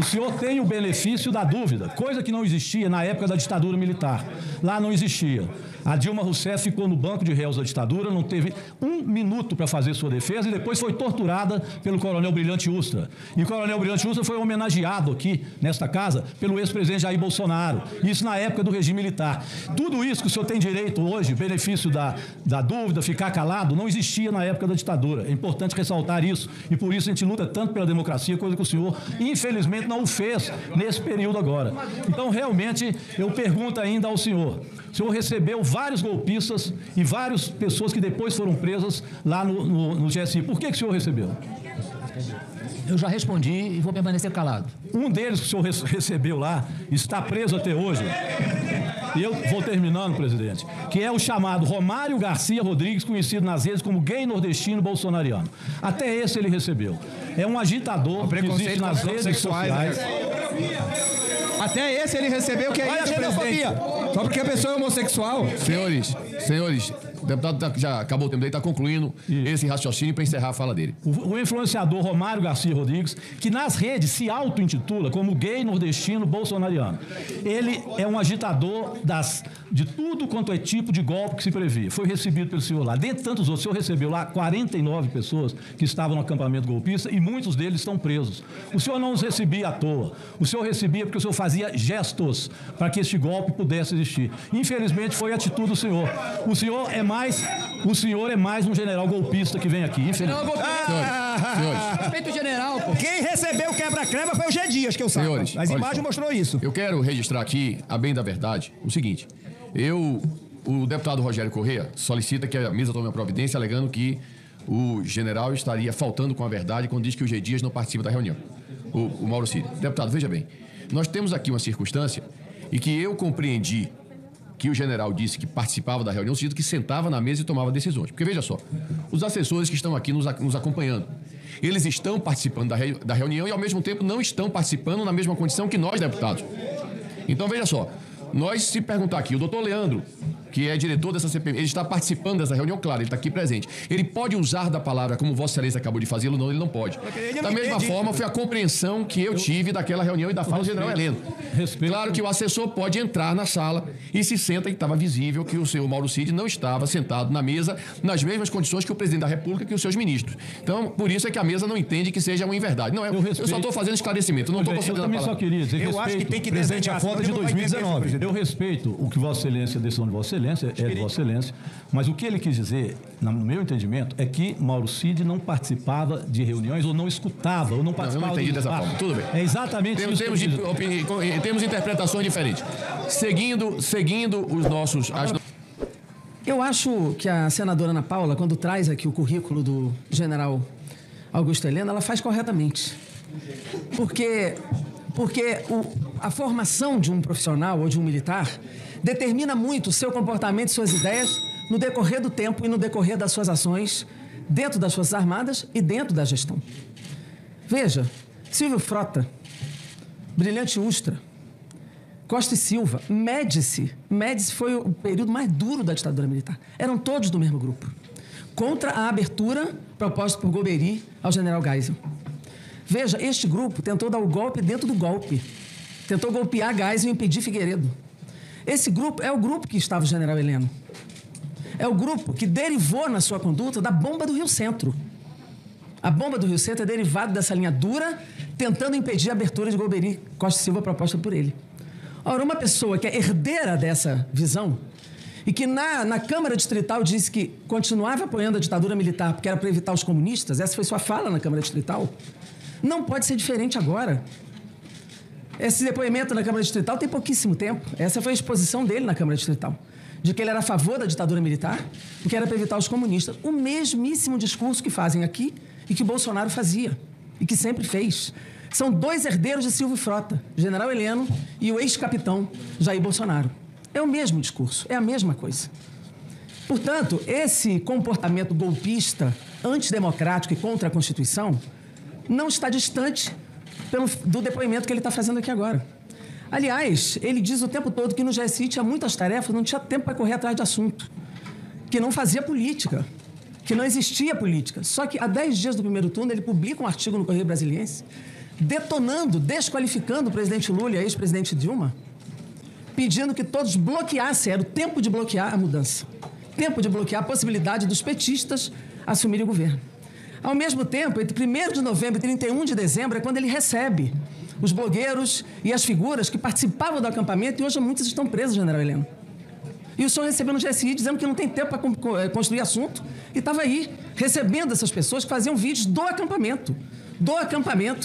senhor tem o benefício da dúvida, coisa que não existia na época da ditadura militar. Lá não existia. A Dilma Rousseff ficou no banco de réus da ditadura, não teve 1 minuto para fazer sua defesa e depois foi torturada pelo Coronel Brilhante Ustra. E o Coronel Brilhante Ustra foi homenageado aqui, nesta casa, pelo ex-presidente Jair Bolsonaro. Isso na época do regime militar. Tudo isso que o senhor tem direito hoje, benefício da dúvida, ficar calado, não existia na época da ditadura. É importante ressaltar isso. E por isso a gente luta tanto pela democracia, coisa que o senhor, infelizmente, não o fez nesse período agora. Então, realmente, eu pergunto ainda ao senhor. O senhor recebeu vários golpistas e várias pessoas que depois foram presas lá no GSI. Por que o senhor recebeu? Eu já respondi e vou permanecer calado. Um deles que o senhor recebeu lá está preso até hoje. E eu vou terminando, presidente. Que é o chamado Romário Garcia Rodrigues, conhecido nas redes como gay nordestino bolsonariano. Até esse ele recebeu. É um agitador que existe nas redes sociais. Até esse ele recebeu, que é isso, presidente? Só porque a pessoa é homossexual. Senhores, Senhores, o deputado já acabou o tempo dele, está concluindo esse raciocínio para encerrar a fala dele. O influenciador Romário Garcia Rodrigues, que nas redes se auto-intitula como gay nordestino bolsonariano. Ele é um agitador de tudo quanto é tipo de golpe que se previa. Foi recebido pelo senhor lá. Dentre tantos outros, o senhor recebeu lá 49 pessoas que estavam no acampamento golpista e muitos deles estão presos. O senhor não os recebia à toa. O senhor recebia porque o senhor fazia gestos para que este golpe pudesse existir. Infelizmente, foi a atitude do senhor. O senhor é mais um general golpista que vem aqui. Infelizmente. Senhores. Respeito o general, pô. Quem recebeu o quebra-crema foi o G. Dias, que eu saiba. Senhores, as imagens mostrou isso. Eu quero registrar aqui, a bem da verdade, o seguinte. O deputado Rogério Corrêa solicita que a mesa tome a providência, alegando que o general estaria faltando com a verdade quando diz que o G. Dias não participa da reunião. O Mauro Cid. Deputado, veja bem. Nós temos aqui uma circunstância e que eu compreendi que o general disse que participava da reunião, no sentido que sentava na mesa e tomava decisões. Porque, veja só, os assessores que estão aqui nos acompanhando, eles estão participando da reunião e, ao mesmo tempo, não estão participando na mesma condição que nós, deputados. Então, veja só, nós, se perguntar aqui, o doutor Leandro, que é diretor dessa CPMI, ele está participando dessa reunião, claro, ele está aqui presente. Ele pode usar da palavra como Vossa Excelência acabou de fazê-lo? Não, ele não pode. Da mesma forma, foi a compreensão que eu tive daquela reunião e da fala do general Heleno. Claro que o assessor pode entrar na sala e se senta, e estava visível que o senhor Mauro Cid não estava sentado na mesa nas mesmas condições que o presidente da República e que os seus ministros. Então, por isso é que a mesa não entende que seja uma inverdade. Não, eu só estou fazendo esclarecimento, não estou considerando a palavra. Eu também só queria dizer, eu acho que tem que presidente, desenhar a foto de 2019. Eu respeito o que Vossa Excelência, a decisão de Vossa Excelência, é de Vossa Excelência, mas o que ele quis dizer, no meu entendimento, é que Mauro Cid não participava de reuniões ou não escutava, ou não participava. Eu não entendi dessa forma. Tudo bem. É exatamente isso. Temos interpretações diferentes. Seguindo os nossos... Eu acho que a senadora Ana Paula, quando traz aqui o currículo do general Augusto Heleno, ela faz corretamente. Porque a formação de um profissional ou de um militar determina muito o seu comportamento e suas ideias no decorrer do tempo e no decorrer das suas ações dentro das Forças Armadas e dentro da gestão. Veja, Silvio Frota, Brilhante Ustra, Costa e Silva, Médici foi o período mais duro da ditadura militar. Eram todos do mesmo grupo. Contra a abertura proposta por Golbery ao general Geisel. Veja, este grupo tentou dar o golpe dentro do golpe. Tentou golpear Geisel e impedir Figueiredo. Esse grupo é o grupo que estava o general Heleno. É o grupo que derivou na sua conduta da bomba do Rio Centro. A bomba do Rio Centro é derivada dessa linha dura, tentando impedir a abertura de Golbery Costa e Silva proposta por ele. Ora, uma pessoa que é herdeira dessa visão e que na Câmara Distrital disse que continuava apoiando a ditadura militar porque era para evitar os comunistas, essa foi sua fala na Câmara Distrital, não pode ser diferente agora. Esse depoimento na Câmara Distrital tem pouquíssimo tempo. Essa foi a exposição dele na Câmara Distrital, de que ele era a favor da ditadura militar e que era para evitar os comunistas. O mesmíssimo discurso que fazem aqui e que Bolsonaro fazia e que sempre fez. São dois herdeiros de Silvio Frota, General Heleno e o ex-capitão Jair Bolsonaro. É o mesmo discurso, é a mesma coisa. Portanto, esse comportamento golpista, antidemocrático e contra a Constituição não está distante do depoimento que ele está fazendo aqui agora. Aliás, ele diz o tempo todo que no GSI tinha muitas tarefas, não tinha tempo para correr atrás de assunto, que não fazia política, que não existia política. Só que há 10 dias do primeiro turno ele publica um artigo no Correio Brasiliense detonando, desqualificando o presidente Lula e a ex-presidente Dilma, pedindo que todos bloqueassem, era o tempo de bloquear a mudança, tempo de bloquear a possibilidade dos petistas assumirem o governo. Ao mesmo tempo, entre 1º de novembro e 31 de dezembro é quando ele recebe os blogueiros e as figuras que participavam do acampamento e hoje muitos estão presos, general Heleno. E o senhor recebeu no GSI dizendo que não tem tempo para construir assunto e estava aí recebendo essas pessoas que faziam vídeos do acampamento,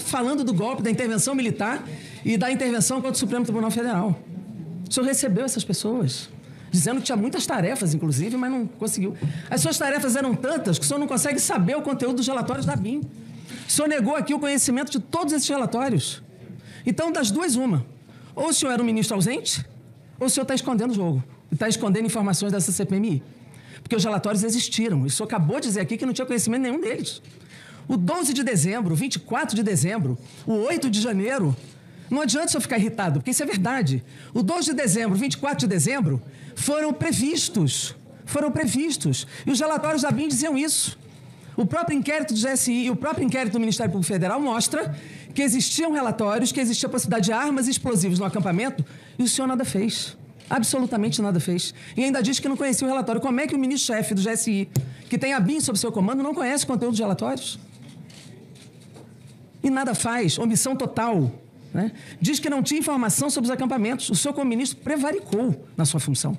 falando do golpe, da intervenção militar e da intervenção contra o Supremo Tribunal Federal. O senhor recebeu essas pessoas, dizendo que tinha muitas tarefas, inclusive, mas não conseguiu. As suas tarefas eram tantas que o senhor não consegue saber o conteúdo dos relatórios da BIM. O senhor negou aqui o conhecimento de todos esses relatórios. Então, das duas, uma. Ou o senhor era um ministro ausente, ou o senhor está escondendo o jogo. Está escondendo informações dessa CPMI. Porque os relatórios existiram. E o senhor acabou de dizer aqui que não tinha conhecimento nenhum deles. O 12 de dezembro, o 24 de dezembro, o 8 de janeiro... Não adianta o senhor ficar irritado, porque isso é verdade. O 12 de dezembro, 24 de dezembro, foram previstos foram previstos. E os relatórios da BIM diziam isso. O próprio inquérito do GSI e o próprio inquérito do Ministério Público Federal mostra que existiam relatórios, que existia a possibilidade de armas explosivas no acampamento, e o senhor nada fez. Absolutamente nada fez. E ainda diz que não conhecia o relatório. Como é que o ministro-chefe do GSI, que tem a BIM sob seu comando, não conhece o conteúdo dos relatórios? E nada faz. Omissão total. Né? Diz que não tinha informação sobre os acampamentos. O senhor, como ministro, prevaricou na sua função.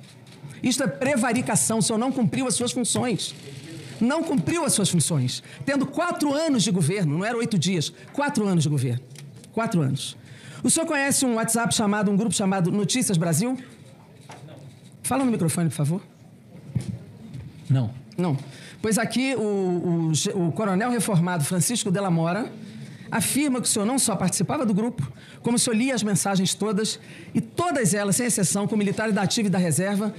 Isto é prevaricação. O senhor não cumpriu as suas funções. Não cumpriu as suas funções. Tendo 4 anos de governo, não eram 8 dias, 4 anos de governo. 4 anos. O senhor conhece um WhatsApp chamado, um grupo chamado Notícias Brasil? Fala no microfone, por favor. Não. Não. Pois aqui o coronel reformado Francisco Della Mora afirma que o senhor não só participava do grupo, como o senhor lia as mensagens todas, e todas elas, sem exceção, com militares da ativa e da reserva,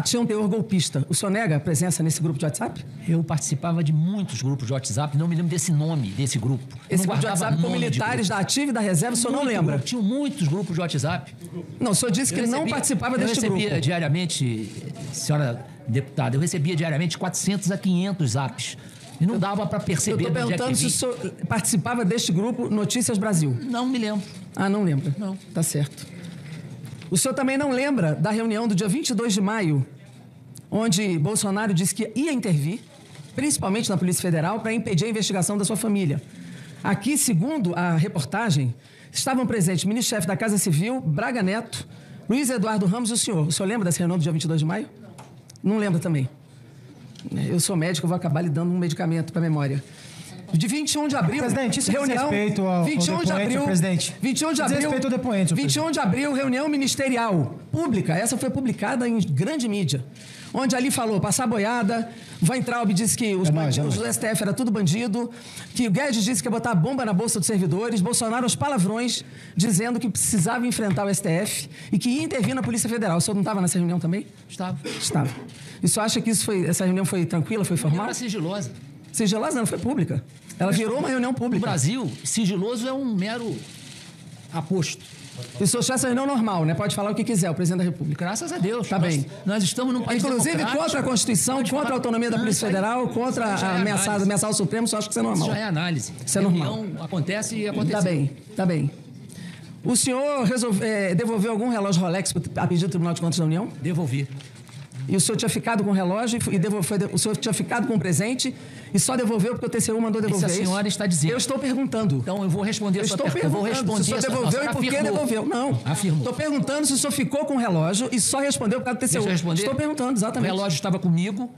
tinham teor golpista. O senhor nega a presença nesse grupo de WhatsApp? Eu participava de muitos grupos de WhatsApp, não me lembro desse nome, desse grupo. Esse grupo de WhatsApp com militares da ativa e da reserva, o senhor não lembra? Tinham muitos grupos de WhatsApp. Não, o senhor disse que não participava deste grupo. Eu recebia diariamente, senhora deputada, eu recebia diariamente 400 a 500 zaps. E não dava para perceber. Eu estou perguntando se o senhor participava deste grupo Notícias Brasil. Não me lembro. Ah, não lembra? Não. Tá certo. O senhor também não lembra da reunião do dia 22 de maio, onde Bolsonaro disse que ia intervir, principalmente na Polícia Federal, para impedir a investigação da sua família. Aqui, segundo a reportagem, estavam presentes o ministro-chefe da Casa Civil, Braga Neto, Luiz Eduardo Ramos e o senhor. O senhor lembra dessa reunião do dia 22 de maio? Não lembra também. Eu sou médico, eu vou acabar lhe dando um medicamento para a memória. De 21 de abril... Presidente, isso reunião, diz respeito ao 21 depoente, de abril, presidente. 21 de abril, Diz respeito ao depoente, 21 de abril, reunião ministerial pública. Essa foi publicada em grande mídia. Onde ali falou, passar boiada, Weintraub disse que os bandidos do STF era tudo bandido, que o Guedes disse que ia botar bomba na bolsa dos servidores, Bolsonaro aos palavrões, dizendo que precisava enfrentar o STF e que ia intervir na Polícia Federal. O senhor não estava nessa reunião também? Estava. Estava. E o senhor acha que essa reunião foi tranquila, foi formal? Era sigilosa. Sigilosa não, foi pública. Ela virou uma reunião pública. No Brasil, sigiloso é um mero aposto. E o senhor acha essa reunião normal, né? Pode falar o que quiser, o presidente da República. Graças a Deus. Tá bem. Nós estamos num país inclusive contra a Constituição, contra a autonomia da Polícia Federal, contra a ameaçar o Supremo, só acho que isso é normal. Isso já é análise. Isso é normal. Reunião acontece e aconteceu. Tá bem, tá bem. O senhor devolveu algum relógio Rolex a pedido do Tribunal de Contas da União? Devolvi. E o senhor tinha ficado com o relógio o senhor tinha ficado com o presente e só devolveu porque o TCU mandou devolver. Isso a senhora está dizendo. Eu estou perguntando. Então eu vou responder a sua pergunta. Eu vou responder se o senhor devolveu e por que devolveu. Não. Afirmou. Estou perguntando se o senhor ficou com o relógio e só respondeu por causa do TCU. Deixa eu responder. Estou perguntando, exatamente. O relógio estava comigo,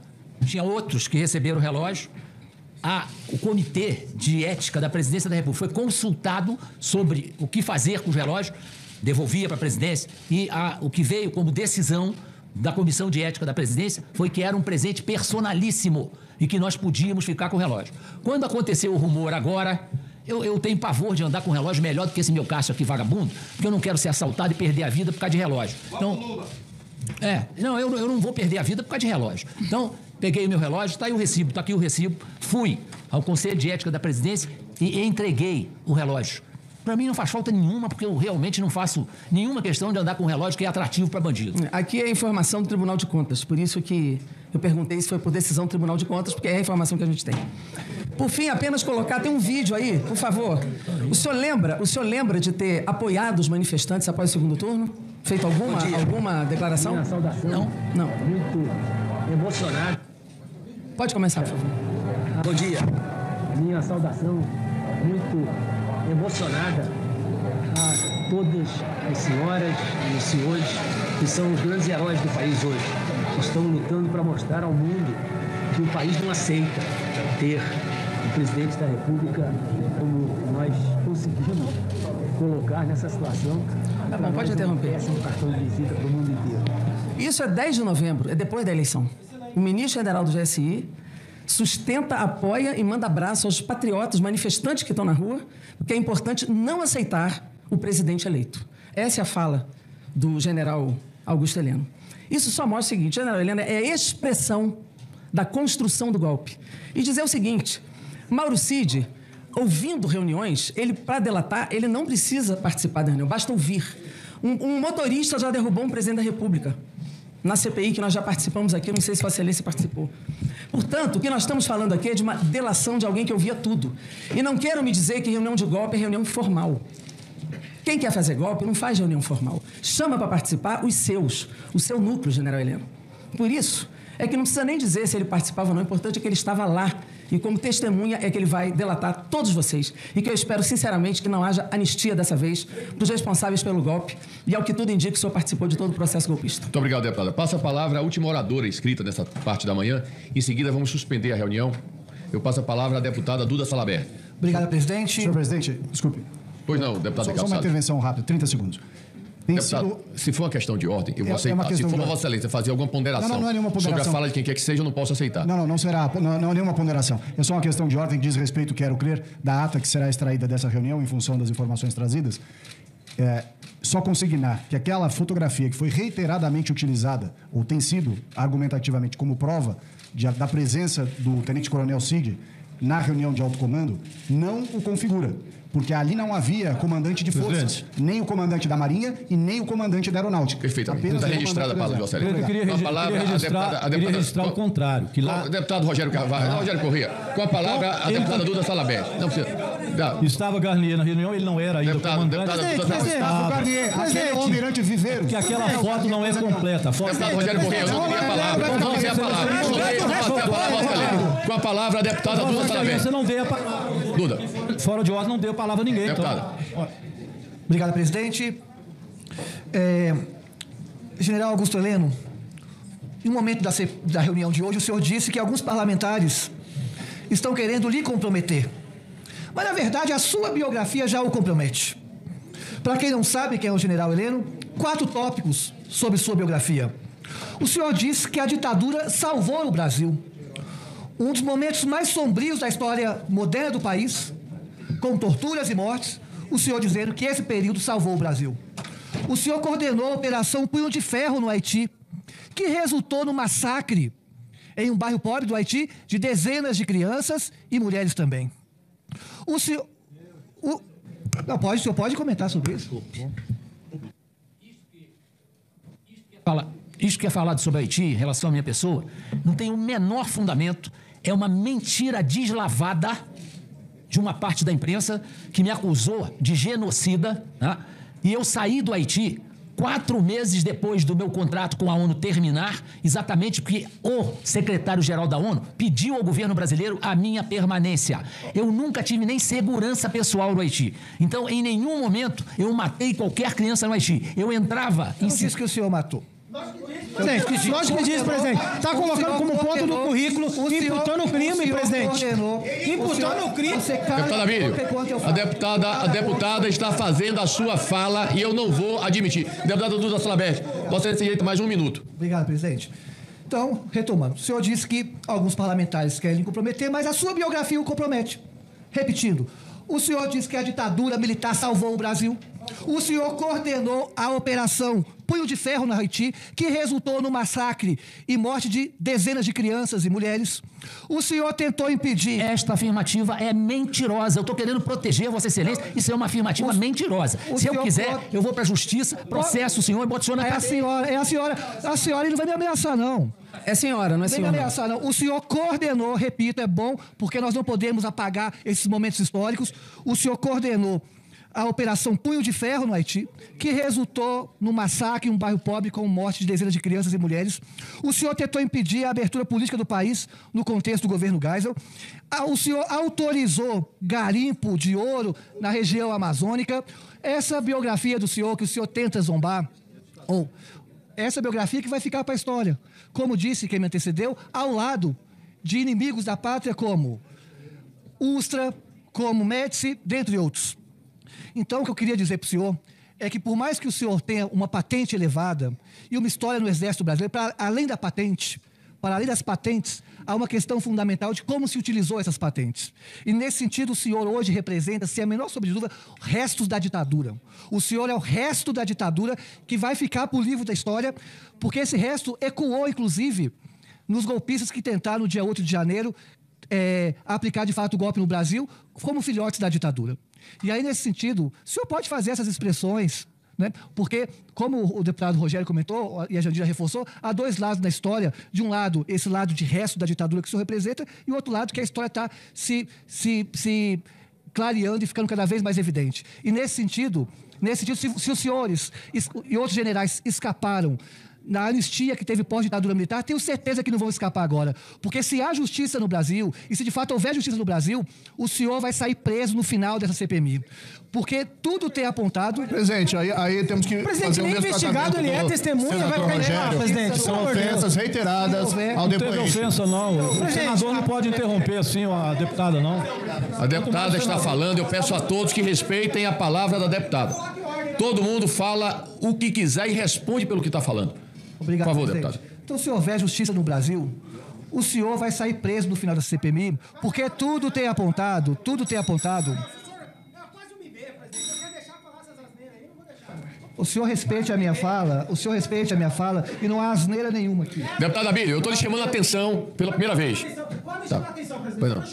tinha outros que receberam o relógio. O Comitê de Ética da Presidência da República foi consultado sobre o que fazer com os relógios, devolvia para a presidência, e o que veio como decisão da Comissão de Ética da Presidência foi que era um presente personalíssimo e que nós podíamos ficar com o relógio. Quando aconteceu o rumor agora, eu tenho pavor de andar com relógio melhor do que esse meu Cássio aqui vagabundo, porque eu não quero ser assaltado e perder a vida por causa de relógio. Então, eu não vou perder a vida por causa de relógio. Então, peguei o meu relógio, está aí o recibo, está aqui o recibo, fui ao Conselho de Ética da Presidência e entreguei o relógio. Para mim não faz falta nenhuma, porque eu realmente não faço nenhuma questão de andar com um relógio que é atrativo para bandido. Aqui é a informação do Tribunal de Contas, por isso que eu perguntei se foi por decisão do Tribunal de Contas, porque é a informação que a gente tem. Por fim, apenas colocar, tem um vídeo aí, por favor. O senhor lembra de ter apoiado os manifestantes após o segundo turno? Feito alguma declaração? Minha saudação. Não. Muito emocionado. Pode começar, por favor. Bom dia. Minha saudação muito emocionada a todas as senhoras e os senhores que são os grandes heróis do país hoje, que estão lutando para mostrar ao mundo que o país não aceita ter o presidente da República como nós conseguimos colocar nessa situação. Tá bom, pode interromper. Um cartão de visita para o mundo inteiro. Isso é 10 de novembro, é depois da eleição. O ministro federal do GSI sustenta, apoia e manda abraço aos patriotas, manifestantes que estão na rua, porque é importante não aceitar o presidente eleito. Essa é a fala do general Augusto Heleno. Isso só mostra o seguinte: general Heleno é a expressão da construção do golpe. E dizer o seguinte: Mauro Cid, ouvindo reuniões, para delatar, ele não precisa participar da reunião, basta ouvir. Um motorista já derrubou um presidente da República. na CPI que nós já participamos aqui, eu não sei se Vossa Excelência participou. Portanto, o que nós estamos falando aqui é de uma delação de alguém que ouvia tudo. E não quero me dizer que reunião de golpe é reunião informal. Quem quer fazer golpe não faz reunião formal. Chama para participar os seus, o seu núcleo, general Heleno. Por isso, é que não precisa nem dizer se ele participava ou não, o importante é que ele estava lá. E como testemunha é que ele vai delatar todos vocês. E que eu espero, sinceramente, que não haja anistia dessa vez para os responsáveis pelo golpe. E ao que tudo indica, o senhor participou de todo o processo golpista. Muito obrigado, deputada. Passa a palavra à última oradora inscrita nessa parte da manhã. Em seguida, vamos suspender a reunião. Eu passo a palavra à deputada Duda Salabert. Obrigado, presidente. Senhor presidente, desculpe. Pois não, deputado Ricardo Só uma Salles. intervenção rápida, 30 segundos. Deputado, se for uma questão de ordem, eu vou aceitar. Se for Vossa Excelência fazer alguma ponderação, não é nenhuma ponderação sobre a fala de quem quer que seja, eu não posso aceitar. Não será. Não é nenhuma ponderação. É só uma questão de ordem que diz respeito, quero crer, da ata que será extraída dessa reunião em função das informações trazidas. Só consignar que aquela fotografia que foi reiteradamente utilizada, ou tem sido argumentativamente como prova da presença do tenente-coronel Cid na reunião de alto comando, não o configura. Porque ali não havia comandante de forças, nem o comandante da Marinha e nem o comandante da Aeronáutica. Perfeitamente. Está registrada a palavra de Vossa Excelência. Eu queria registrar o contrário. Que lá... Deputado Rogério Carvalho, Rogério Corrêa, com a palavra a deputada Duda Salabert. Não precisa. Estava Garnier na reunião, ele não era ainda comandante. Estava Garnier, aquele almirante Viveiro. Porque aquela foto não é completa. Deputado Rogério Corrêa, eu não queria a palavra. Não queria a palavra. Com a palavra a deputada Duda Salabert. Você não deu a palavra. Duda. Fora de ordem não deu a palavra a ninguém. Deputada. Então. Obrigado, presidente. General Augusto Heleno, em um momento da reunião de hoje, o senhor disse que alguns parlamentares estão querendo lhe comprometer. Mas, na verdade, a sua biografia já o compromete. Para quem não sabe quem é o general Heleno, 4 tópicos sobre sua biografia. O senhor disse que a ditadura salvou o Brasil. Um dos momentos mais sombrios da história moderna do país, com torturas e mortes, o senhor dizendo que esse período salvou o Brasil. O senhor coordenou a Operação Punho de Ferro no Haiti, que resultou no massacre em um bairro pobre do Haiti de dezenas de crianças e mulheres também. O senhor... o senhor pode comentar sobre isso? Isto que é falado sobre Haiti, em relação à minha pessoa, não tem o menor fundamento. É uma mentira deslavada de uma parte da imprensa que me acusou de genocida, né? E eu saí do Haiti 4 meses depois do meu contrato com a ONU terminar, exatamente porque o secretário-geral da ONU pediu ao governo brasileiro a minha permanência. Eu nunca tive nem segurança pessoal no Haiti. Então, em nenhum momento, eu matei qualquer criança no Haiti. Eu entrava... Não disse que o senhor matou. Presidente, lógico que diz, presidente. Está colocando como ponto do currículo, imputando o crime, presidente. Imputando o crime. Deputada Mírio, a deputada está fazendo a sua fala e eu não vou admitir. Deputada Duda Salabert, você tem direito a mais 1 minuto. Obrigado, presidente. Então, retomando, o senhor disse que alguns parlamentares querem comprometer, mas a sua biografia o compromete. Repetindo, o senhor disse que a ditadura militar salvou o Brasil. O senhor coordenou a Operação Punho de Ferro no Haiti, que resultou no massacre e morte de dezenas de crianças e mulheres. O senhor tentou impedir... Esta afirmativa é mentirosa. Eu estou querendo proteger Vossa Excelência. Isso é uma afirmativa mentirosa. Se eu quiser, eu vou para a justiça, processo o senhor e boto o senhor na cadeia. A senhora não vai me ameaçar, não. É senhora, não é senhora. Não vai me ameaçar, não. O senhor coordenou, repito, é bom, porque nós não podemos apagar esses momentos históricos. O senhor coordenou a Operação Punho de Ferro no Haiti, que resultou no massacre em um bairro pobre com morte de dezenas de crianças e mulheres. O senhor tentou impedir a abertura política do país no contexto do governo Geisel. O senhor autorizou garimpo de ouro na região amazônica. Essa biografia do senhor, que o senhor tenta zombar, ou essa biografia que vai ficar para a história. Como disse quem me antecedeu, ao lado de inimigos da pátria como Ustra, como Médici, dentre outros. Então, o que eu queria dizer para o senhor é que, por mais que o senhor tenha uma patente elevada e uma história no Exército Brasileiro, para além da patente, para além das patentes, há uma questão fundamental de como se utilizou essas patentes. E, nesse sentido, o senhor hoje representa, sem a menor sombra de dúvida, restos da ditadura. O senhor é o resto da ditadura que vai ficar para o livro da história, porque esse resto ecoou, inclusive, nos golpistas que tentaram, no dia 8 de janeiro, aplicar, de fato, o golpe no Brasil, como filhotes da ditadura. E aí, nesse sentido, o senhor pode fazer essas expressões né? Porque, como o deputado Rogério comentou, e a Jandira reforçou, há dois lados na história. De um lado, esse lado de resto da ditadura que o senhor representa, e o outro lado que a história está se clareando e ficando cada vez mais evidente. E nesse sentido, se os senhores e outros generais escaparam na anistia que teve pós-ditadura militar, tenho certeza que não vão escapar agora. Porque se há justiça no Brasil, e se de fato houver justiça no Brasil, o senhor vai sair preso no final dessa CPMI. Porque tudo tem apontado... Presidente, aí temos que fazer um investigado, ele é testemunha, vai ficar presidente. São ofensas reiteradas ao depoente. Não teve ofensa, não. O senador não pode interromper assim a deputada, não. A deputada está falando, eu peço a todos que respeitem a palavra da deputada. Todo mundo fala o que quiser e responde pelo que está falando. Obrigado, por favor, presidente. deputado. Então, se houver justiça no Brasil, o senhor vai sair preso no final da CPMI, porque tudo tem apontado. O senhor respeite a minha fala, e não há asneira nenhuma aqui. Deputado Abílio, eu estou lhe chamando a atenção pela primeira vez. Tá. Pois não.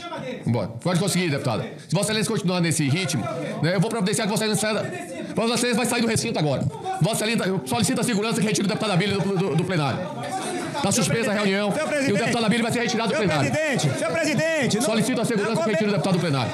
Vambora. Pode conseguir, deputada. Se Vossa Excelência continuar nesse ritmo, né, eu vou providenciar que Vossa Excelência vai sair do recinto agora. Vossa Excelência solicita a segurança que retire o deputado Abílio do plenário. Está suspensa a reunião e o deputado Abílio vai ser retirado do plenário. Senhor presidente! Solicito a segurança que retire o deputado do plenário.